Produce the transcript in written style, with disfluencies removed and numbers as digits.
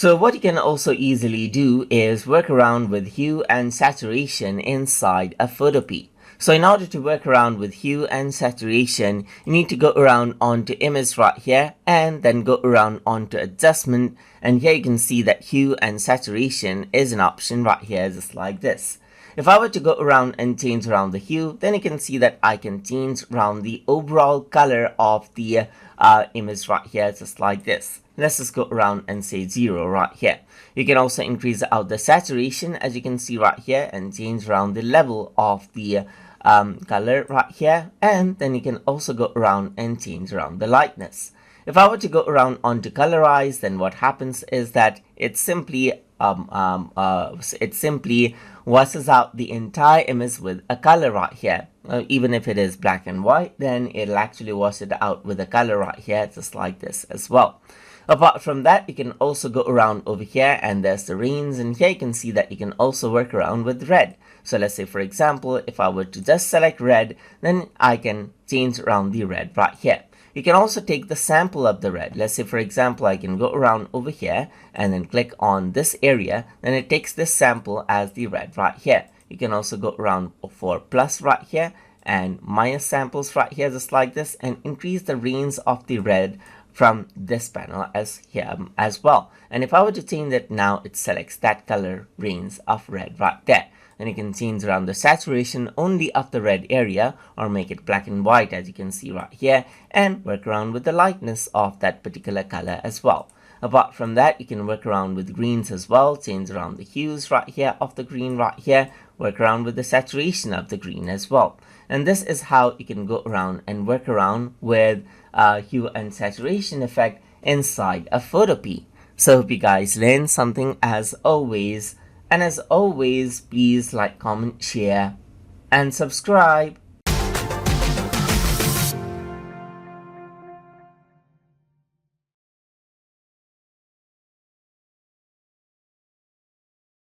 So what you can also easily do is work around with hue and saturation inside a Photopea. So in order to work around with hue and saturation, you need to go around onto image right here and then go around onto adjustment, and here you can see that hue and saturation is an option right here, just like this. If I were to go around and change around the hue, then you can see that I can change around the overall color of the image right here, just like this. Let's just go around and say 0 right here. You can also increase out the saturation, as you can see right here, and change around the level of the color right here, and then you can also go around and change around the lightness. If I were to go around onto colorize, then what happens is that it simply washes out the entire image with a color right here. Even if it is black and white, then it'll actually wash it out with a color right here, just like this as well. Apart from that, you can also go around over here, and there's the range, and here you can see that you can also work around with red. So let's say, for example, if I were to just select red, then I can change around the red right here. You can also take the sample of the red. Let's say, for example, I can go around over here and then click on this area, then it takes this sample as the red right here. You can also go around for plus right here and minus samples right here, just like this, and increase the range of the red from this panel as here as well. And if I were to change it now, it selects that color range of red right there. And you can change around the saturation only of the red area, or make it black and white, as you can see right here, and work around with the lightness of that particular color as well. Apart from that, you can work around with greens as well, change around the hues right here of the green right here, work around with the saturation of the green as well. And this is how you can go around and work around with hue and saturation effect inside a Photopea. So hope you guys learned something as always. And as always, please like, comment, share, and subscribe.